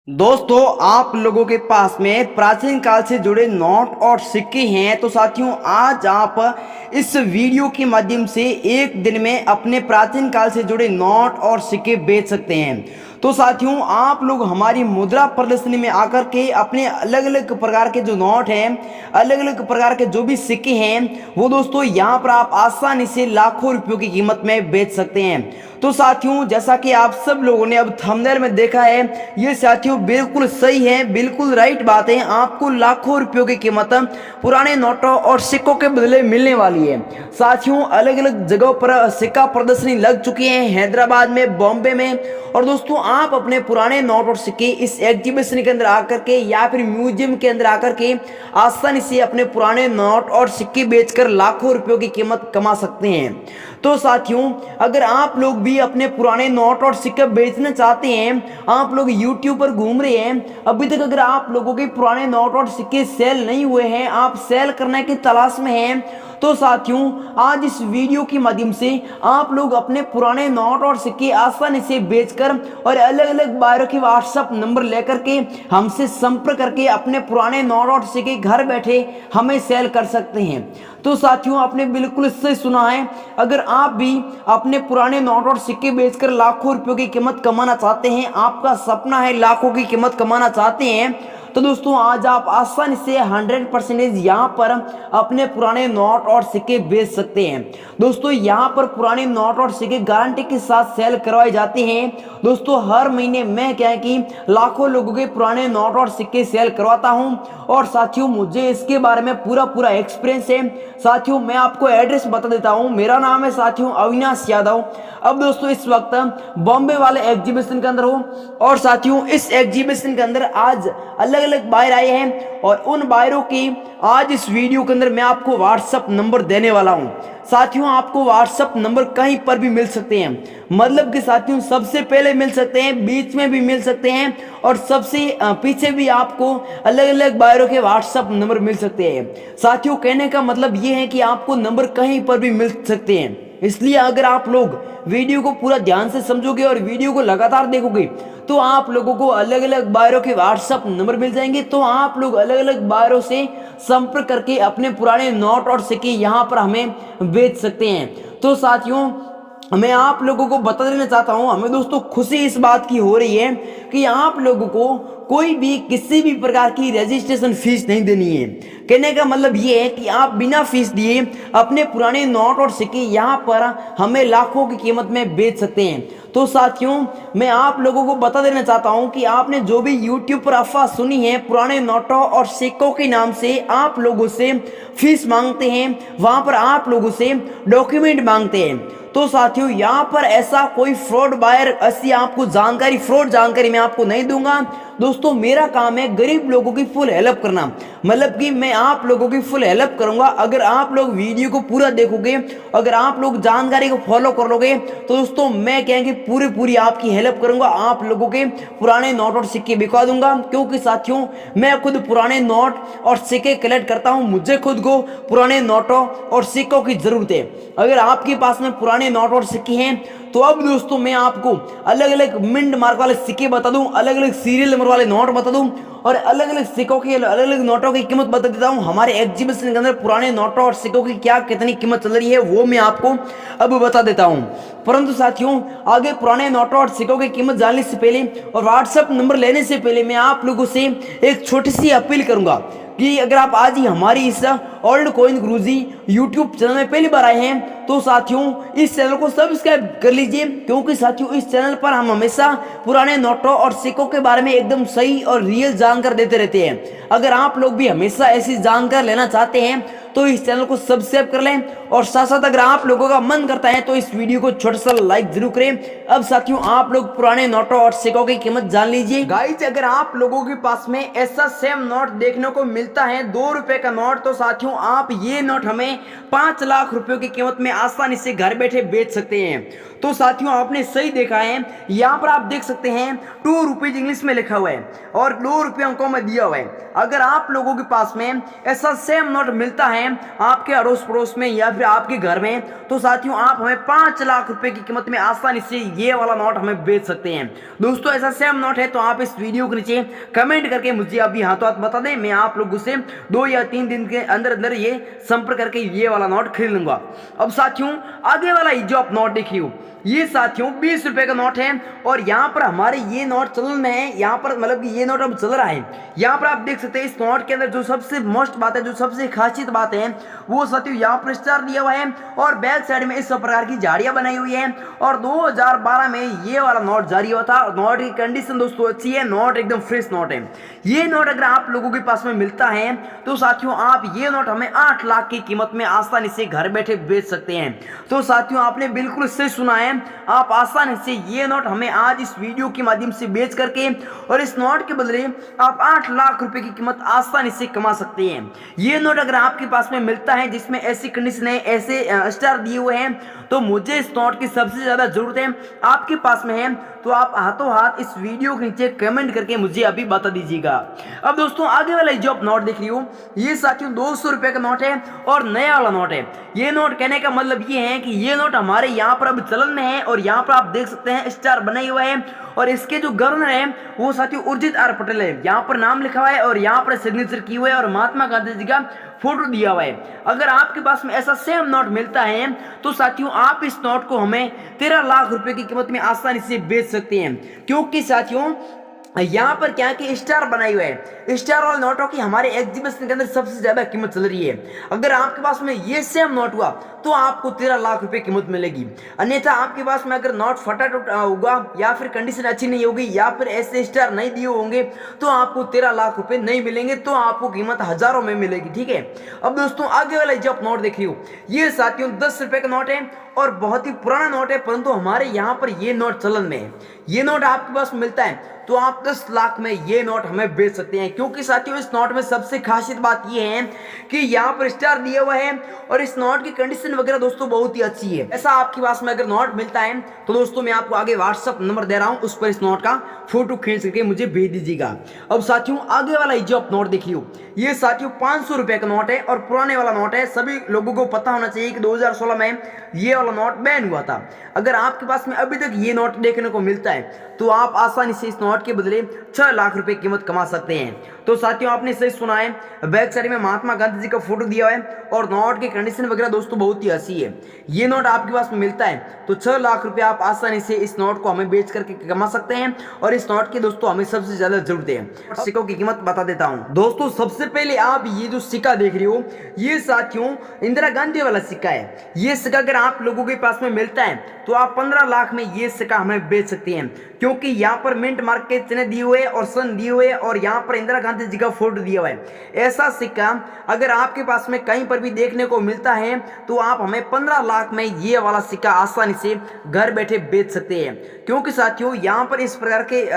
दोस्तों, आप लोगों के पास में प्राचीन काल से जुड़े नोट और सिक्के हैं। तो साथियों, आज आप इस वीडियो के माध्यम से एक दिन में अपने प्राचीन काल से जुड़े नोट और सिक्के बेच सकते हैं। तो साथियों, आप लोग हमारी मुद्रा प्रदर्शनी में आकर के अपने अलग अलग प्रकार के जो नोट हैं, अलग अलग प्रकार के जो भी सिक्के हैं, वो दोस्तों यहाँ पर आप आसानी से लाखों रुपयों की कीमत में बेच सकते हैं। तो साथियों, जैसा कि आप सब लोगों ने अब थंबनेल में देखा है, ये साथियों बिल्कुल सही है, बिल्कुल राइट बात है। आपको लाखों रुपयों की कीमत पुराने नोटों और सिक्कों के बदले मिलने वाली है। साथियों, अलग अलग जगहों पर सिक्का प्रदर्शनी लग चुकी है, हैदराबाद में, बॉम्बे में। और दोस्तों, आप अपने पुराने नोट और सिक्के इस एग्जीबिशन के अंदर आकर के या फिर म्यूजियम के अंदर आकर के आसानी से अपने पुराने नोट और सिक्के बेचकर लाखों रुपयों की कीमत कमा सकते हैं। तो साथियों, अगर आप लोग भी अपने पुराने नोट और सिक्के बेचना चाहते हैं, आप लोग YouTube पर घूम रहे हैं, अभी तक अगर आप लोगों के पुराने नोट और सिक्के सेल नहीं हुए हैं, आप सेल करने की तलाश में हैं, तो साथियों आज इस वीडियो के माध्यम से आप लोग अपने पुराने नोट और सिक्के आसानी से बेचकर और अलग अलग बायरों के व्हाट्सएप नंबर लेकर के हमसे संपर्क करके अपने पुराने नोट और सिक्के घर बैठे हमें सेल कर सकते हैं। तो साथियों, आपने बिल्कुल सही सुना है। अगर आप भी अपने पुराने नोट और सिक्के बेचकर लाखों रुपयों की कीमत कमाना चाहते हैं, आपका सपना है लाखों की कीमत कमाना चाहते हैं, तो दोस्तों आज आप आसानी से 100% यहाँ पर अपने पुराने नोट और सिक्के बेच सकते हैं। दोस्तों, यहाँ पर पुराने नोट और सिक्के गारंटी के साथ सेल करवाए जाते हैं। दोस्तों, हर महीने मैं क्या है कि लाखों लोगों के पुराने नोट और सिक्के सेल करवाता हूँ। और साथियों, मुझे इसके बारे में पूरा एक्सपीरियंस है। साथियों, मैं आपको एड्रेस बता देता हूँ। मेरा नाम है साथियों अविनाश यादव। अब दोस्तों, इस वक्त बॉम्बे वाले एग्जीबिशन के अंदर हो। और साथियों, इस एग्जीबिशन के अंदर आज अलग अलग बायर आए हैं और उन बायरों की आज इस वीडियो के अंदर मैं आपको व्हाट्सएप नंबर देने वाला हूं। साथियों, आपको व्हाट्सएप नंबर कहीं पर भी मिल सकते हैं, मतलब कि साथियों सबसे पहले मिल सकते हैं, बीच में भी मिल सकते हैं और सबसे पीछे भी आपको अलग अलग बायरों के व्हाट्सएप नंबर मिल सकते हैं। साथियों, कहने का मतलब ये है कि आपको नंबर कहीं पर भी मिल सकते हैं। इसलिए अगर आप लोग वीडियो को पूरा ध्यान से समझोगे और वीडियो को लगातार देखोगे, तो आप लोगों को अलग अलग बायरों के व्हाट्सएप नंबर मिल जाएंगे। तो आप लोग अलग अलग बायरों से संपर्क करके अपने पुराने नोट और सिक्के यहाँ पर हमें बेच सकते हैं। तो साथियों, मैं आप लोगों को बता देना चाहता हूं, हमें दोस्तों खुशी इस बात की हो रही है कि आप लोगों को कोई भी किसी भी प्रकार की रजिस्ट्रेशन फीस नहीं देनी है। कहने का मतलब ये है कि आप बिना फीस दिए अपने पुराने नोट और सिक्के यहाँ पर हमें लाखों की कीमत में बेच सकते हैं। तो साथियों, मैं आप लोगों को बता देना चाहता हूं कि आपने जो भी YouTube पर अफवाह सुनी है, पुराने नोटों और सिक्कों के नाम से आप लोगों से फीस मांगते हैं, वहां पर आप लोगों से डॉक्यूमेंट मांगते हैं। तो साथियों, यहाँ पर ऐसा कोई फ्रॉड बायर, ऐसी आपको जानकारी, फ्रॉड जानकारी मैं आपको नहीं दूंगा। दोस्तों, मेरा काम है गरीब लोगों की फुल हेल्प करना, मतलब कि मैं आप लोगों की फुल हेल्प करूंगा। अगर आप लोग वीडियो को पूरा देखोगे, अगर आप लोग जानकारी को फॉलो कर लोगे, तो दोस्तों मैं कहेंगे पूरी आपकी हेल्प करूंगा, आप लोगों के पुराने नोट और सिक्के बिकवा दूंगा। क्योंकि साथियों, मैं खुद पुराने नोट और सिक्के कलेक्ट करता हूं, मुझे खुद को पुराने नोटों और सिक्कों की जरूरत है। अगर आपके पास में पुराने नोट और सिक्के हैं, तो अब दोस्तों मैं आपको अलग अलग मिंट मार्क वाले सिक्के बता दूं, अलग अलग सीरियल नंबर वाले नोट बता दूं और अलग अलग सिक्कों की, अलग अलग नोटों की कीमत बता देता हूं। हमारे एग्जीबिशन के अंदर पुराने नोटों और सिक्कों की क्या कितनी कीमत चल रही है, वो मैं आपको अब बता देता हूं। परंतु साथियों, आगे पुराने नोटों और सिक्कों की कीमत जानने से पहले और व्हाट्सएप नंबर लेने से पहले मैं आप लोगों से एक छोटी सी अपील करूंगा कि अगर आप आज ही हमारी इस ओल्ड कॉइन गुरुजी यूट्यूब चैनल में पहली बार आए हैं, तो साथियों इस चैनल को सब्सक्राइब कर लीजिए। क्योंकि साथियों, इस चैनल पर हम हमेशा पुराने नोटों और सिक्कों के बारे में एकदम सही और रियल जानकारी देते रहते हैं। अगर आप लोग भी हमेशा ऐसी जानकारी लेना चाहते हैं, तो इस चैनल को सब्सक्राइब कर लें और साथ साथ अगर आप लोगों का मन करता है तो इस वीडियो को छोटा सा लाइक जरूर करें। अब साथियों, आप लोग पुराने नोटों और सिक्कों की कीमत जान लीजिए। गाइस, अगर आप लोगों के पास में ऐसा सेम नोट देखने को मिलता है, 2 रुपए का नोट, तो साथियों आप ये नोट हमें 5 लाख रुपयों की कीमत में आसानी से घर बैठे बेच सकते हैं। तो साथियों आपने सही देखा है, यहाँ पर आप देख सकते हैं 2 रुपीज इंग्लिश में लिखा हुआ है और 2 रुपये अंकों में दिया हुआ है। अगर आप लोगों के पास में ऐसा सेम नोट मिलता है आपके अड़ोस पड़ोस में या फिर आपके घर में, तो साथियों आप हमें 5 लाख रुपए की कीमत में आसानी से ये वाला नोट हमें बेच सकते हैं। दोस्तों ऐसा सेम नोट है तो आप इस वीडियो के नीचे कमेंट करके मुझे अभी हाथों हाथ बता दें, मैं आप लोगों से 2 या 3 दिन के अंदर अंदर ये संपर्क करके ये वाला नोट खरीद लूंगा। अब साथियों आगे वाला जो आप नोट देख रही हो ये साथियों 20 रुपए का नोट है और यहाँ पर हमारे ये नोट चलन में है, यहाँ पर मतलब कि ये नोट अब चल रहा है। यहाँ पर आप देख सकते हैं इस नोट के अंदर जो सबसे मोस्ट बात है, जो सबसे खासियत बात है वो साथियों यहाँ पर स्टार दिया हुआ है और बैक साइड में इस प्रकार की झाड़ियां बनाई हुई है और 2012 में ये वाला नोट जारी हुआ था। नोट की कंडीशन दोस्तों अच्छी है, नोट एकदम फ्रेश नोट है। ये नोट अगर आप लोगों के पास में मिलता है तो साथियों आप ये नोट हमें 8 लाख की कीमत में आसानी से घर बैठे बेच सकते हैं। तो साथियों आपने बिल्कुल सही सुना है, आप आसानी से ये नोट हमें आज इस वीडियो के माध्यम से बेच करके और इस नोट के बदले आप 8 लाख रुपए की कीमत आसानी से कमा सकते हैं। ये नोट अगर आपके पास में मिलता है जिसमें ऐसी कंडीशन है, ऐसे स्टार दिए हुए हैं, तो मुझे इस नोट की सबसे ज्यादा जरूरत है, आपके पास में है तो आप हाथों हाथ इस वीडियो के नीचे कमेंट करके मुझे अभी बता दीजिएगा। अब दोस्तों आगे वाला जो आप नोट देख रही हो ये साथियों 200 रुपए का नोट है और नया वाला नोट है। ये नोट कहने का मतलब ये है कि ये नोट हमारे यहाँ पर अब चलन में है और यहाँ पर आप देख सकते हैं स्टार बने हुए हैं और इसके जो गवर्नर है वो साथियों उर्जित आर पटेल है। यहाँ पर नाम लिखा हुआ है और यहाँ पर सिग्नेचर की हुई है और महात्मा गांधी जी का फोटो दिया हुआ है। अगर आपके पास में ऐसा सेम नोट मिलता है तो साथियों आप इस नोट को हमें 13 लाख रुपए की कीमत में आसानी से बेच सकते हैं, क्योंकि साथियों यहाँ पर क्या कि स्टार बनाई हुई है। स्टार वाले नोटों की हमारे एग्जीबिशन के अंदर सबसे ज्यादा कीमत चल रही है। अगर आपके पास में ये सेम नोट हुआ तो आपको 13 लाख रुपए कीमत मिलेगी। अन्यथा आपके पास में अगर नोट फटा टूटा होगा या फिर कंडीशन अच्छी नहीं होगी या फिर ऐसे स्टार नहीं दिए होंगे तो आपको 13 लाख रुपए नहीं मिलेंगे, तो आपको कीमत हजारों में मिलेगी। ठीक है। अब दोस्तों आगे वाला जो आप नोट देख रही हो ये साथियों 10 रुपए का नोट है और बहुत ही पुराना नोट है, परंतु हमारे यहाँ पर ये नोट चलन में है। ये नोट आपके पास मिलता है तो आप 10 लाख में ये नोट हमें बेच सकते हैं, क्योंकि साथियों इस नोट में सबसे खासियत बात ये है कि यहाँ पर स्टार दिया हुआ है और इस नोट की कंडीशन वगैरह दोस्तों बहुत ही अच्छी है। ऐसा आपके पास में अगर नोट मिलता है तो दोस्तों मैं आपको आगे व्हाट्सएप नंबर दे रहा हूँ, उस पर इस नोट का फोटो खींच करके मुझे भेज दीजिएगा। अब साथियों आगे वाला जो आप नोट देखिए ये साथियों 500 रुपए का नोट है और पुराने वाला नोट है। सभी लोगों को पता होना चाहिए कि 2016 में ये वाला नोट बैन हुआ था। अगर आपके पास में अभी तक ये नोट देखने को मिलता है तो आप आसानी से इस नोट के बदले 6 लाख रुपए कीमत कमा सकते हैं। तो साथियों आपने सही सुना है, बैक साइड में महात्मा गांधी जी का फोटो दिया हुआ है और नोट की कंडीशन वगैरह दोस्तों बहुत ही अच्छी है। ये नोट आपके पास में मिलता है तो 6 लाख रुपए आप आसानी से इस नोट को हमें बेच करके कमा सकते हैं और इस नोट की दोस्तों हमें सबसे ज्यादा जरूरत है। सिक्कों की कीमत बता देता हूं दोस्तों। सबसे पहले आप ये जो सिक्का देख रही हो ये साथियों इंदिरा गांधी वाला सिक्का है। ये सिक्का अगर आप लोगों के पास में मिलता है तो आप 15 लाख में ये सिक्का हमें बेच सकते हैं, क्योंकि यहाँ पर मिंट मार्क के चिन्ह दिए हुए और सन दिए हुए और यहाँ पर इंदिरा गांधी जी का फोटो दिया हुआ है। ऐसा सिक्का अगर आपके पास में कहीं पर भी देखने को मिलता है तो आप हमें 15 लाख में ये वाला सिक्का आसानी से घर बैठे बेच सकते हैं, क्योंकि साथियों यहाँ पर इस प्रकार के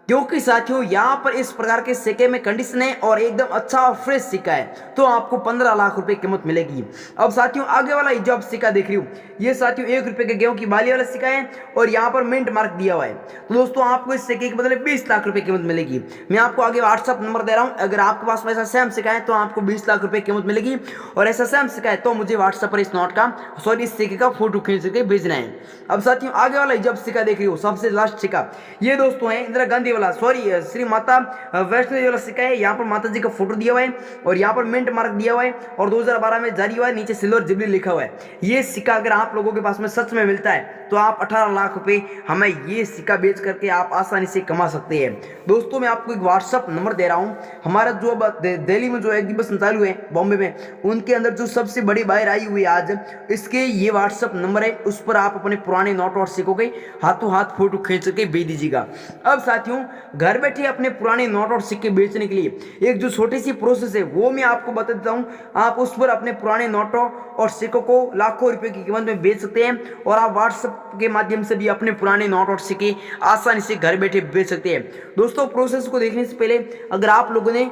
क्योंकि साथियों यहाँ पर इस प्रकार के सिक्के में कंडीशन है और एकदम अच्छा और फ्रेश सिक्का है, तो आपको 15 लाख रुपए कीमत मिलेगी। अब साथियों आगे वाला जो आप सिक्का देख रही हो ये साथियों 1 रुपए के गेहूं की बाली वाला सिक्का है और यहाँ पर मिंट मार्क दिया हुआ है। तो दोस्तों आपको इस सिक्के के बदले 20 लाख रुपए कीमत मिलेगी। मैं आपको आगे व्हाट्सअप नंबर दे रहा हूँ, अगर आपके पास ऐसा सेम सिक्का है तो आपको 20 लाख रुपए कीमत मिलेगी और ऐसा सेम सिक्का है तो मुझे व्हाट्सएप पर इस नोट का इस सिक्के का फोटो खींच करके भेजना है। अब साथियों आगे वाला जब सिक्का देख रही हो सबसे लास्ट सिक्का ये दोस्तों है इंदिरा गांधी वाला श्री माता वैष्णो देवी वाला सिक्का है। यहाँ पर माता जी का फोटो दिया हुआ है और यहाँ पर मिंट मार्क दिया हुआ है और 2012 में जारी हुआ है, नीचे सिल्वर जुबली लिखा हुआ है। ये सिक्का अगर आप लोगों के पास में सच में मिलता है तो आप 18 लाख रुपए हमें ये सिक्का बेच करके आप आसानी से कमा सकते हैं। दोस्तों मैं आपको एक व्हाट्सअप नंबर दे रहा हूँ, हमारा जो अब दिल्ली में जो एग्जीबिशन चालू है बॉम्बे में, उनके अंदर जो सबसे बड़ी बाहर आई हुई आज, इसके ये व्हाट्सअप नंबर है, उस पर आप अपने पुराने नोट और सिक्कों के हाथों हाथ फोटो खींच करके भेज दीजिएगा। अब साथियों घर बैठे अपने पुराने नोट और सिक्के बेचने के लिए एक जो छोटी सी प्रोसेस है वो मैं आपको बता देता हूँ। आप उस पर अपने पुराने नोटों और सिक्कों को लाखों रुपए की कीमत में बेच सकते हैं और आप व्हाट्सएप के माध्यम से भी अपने पुराने नोट और सिक्के आसानी से घर बैठे बेच सकते हैं। दोस्तों प्रोसेस को देखने से पहले अगर आप लोगों ने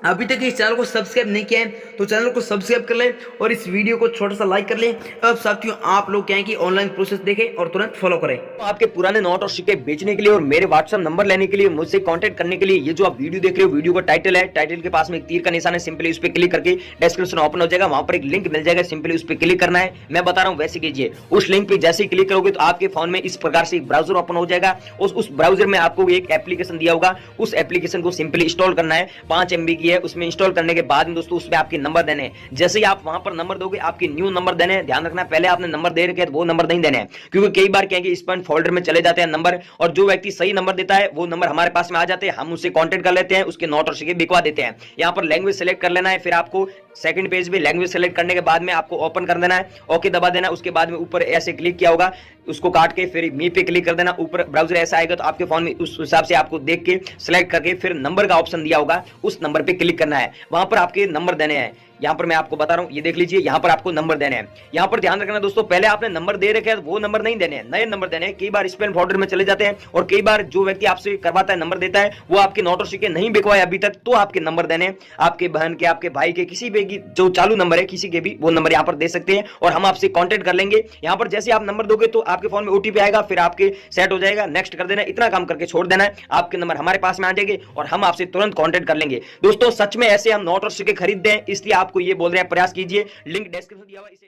अभी तक इस चैनल को सब्सक्राइब नहीं किया है तो चैनल को सब्सक्राइब कर ले और इस वीडियो को छोटा सा लाइक कर ले। अब साथियों आप लोग क्या है कि ऑनलाइन प्रोसेस देखें और तुरंत फॉलो करें। तो आपके पुराने नोट और सिक्के बेचने के लिए और मेरे व्हाट्सएप नंबर लेने के लिए मुझसे कांटेक्ट करने के लिए ये जो आप वीडियो देख रहे हो, वीडियो का टाइटल है, टाइटल के पास में एक तीर का निशान है, सिंपली उस पर क्लिक करके डिस्क्रिप्शन ओपन हो जाएगा, वहां पर एक लिंक मिल जाएगा, सिंपली उस पर क्लिक करना है। मैं बता रहा हूं वैसे कीजिए। उस लिंक पे जैसे ही क्लिक करोगे तो आपके फोन में इस प्रकार से एक ब्राउजर ओपन हो जाएगा। उस ब्राउजर में आपको एक एप्लीकेशन दिया होगा, उस एप्लीकेशन को सिंपली इंस्टॉल करना है। 5 MB की है। उसमें इंस्टॉल करने के बाद में दोस्तों उसमें आपके नंबर देने हैं। जैसे ही आप वहां पर नंबर दोगे आपके न्यू नंबर देने हैं। ध्यान रखना पहले आपने नंबर दे रखे हैं तो वो नंबर नहीं देने हैं, क्योंकि कई बार क्या है कि स्पैम फोल्डर में चले जाते हैं नंबर, और जो व्यक्ति सही नंबर देता है वो नंबर हमारे पास में आ जाते हैं, हम उससे कांटेक्ट कर लेते हैं, उसके नोट और सिक्के बिकवा देते हैं। यहाँ पर लैंग्वेज सेलेक्ट कर लेना है, फिर आपको सेकंड पेज पे लैंग्वेज सेलेक्ट करने के बाद में आपको ओपन कर देना है, ओके दबा देना है। उसके बाद में ऊपर ऐसे क्लिक किया होगा, उसको काट के फिर मी पे क्लिक कर देना। ऊपर ब्राउजर ऐसा आएगा तो आपके फोन में उस हिसाब से आपको देख के सिलेक्ट करके फिर नंबर का ऑप्शन दिया होगा, उस नंबर पे क्लिक करना है। वहां पर आपके नंबर देने हैं। यहाँ पर मैं आपको बता रहा हूँ, ये देख लीजिए, यहाँ पर आपको नंबर देने हैं। यहाँ पर ध्यान रखना दोस्तों, पहले आपने नंबर दे रखे हैं वो नंबर नहीं देने हैं, नए नंबर देने हैं। कई बार स्पैम फोल्डर में चले जाते हैं और कई बार जो व्यक्ति आपसे करवाता है नंबर देता है वो आपके नोट और सिक्के नहीं बिकवाए अभी तक, तो आपके नंबर देने हैं। आपके बहन के, आपके भाई के, किसी भी जो चालू नंबर है किसी के भी वो नंबर यहाँ पर दे सकते हैं और हम आपसे कांटेक्ट कर लेंगे। यहाँ पर जैसे आप नंबर दोगे तो आपके फोन में OTP आएगा, फिर आपके सेट हो जाएगा, नेक्स्ट कर देना है। इतना काम करके छोड़ देना है, आपके नंबर हमारे पास में आ जाएंगे और हम आपसे तुरंत कांटेक्ट कर लेंगे। दोस्तों सच में ऐसे हम नोट और सिक्के खरीदते हैं, इसलिए आपको ये बोल रहे हैं प्रयास कीजिए। लिंक डिस्क्रिप्शन दिया हुआ है, इसे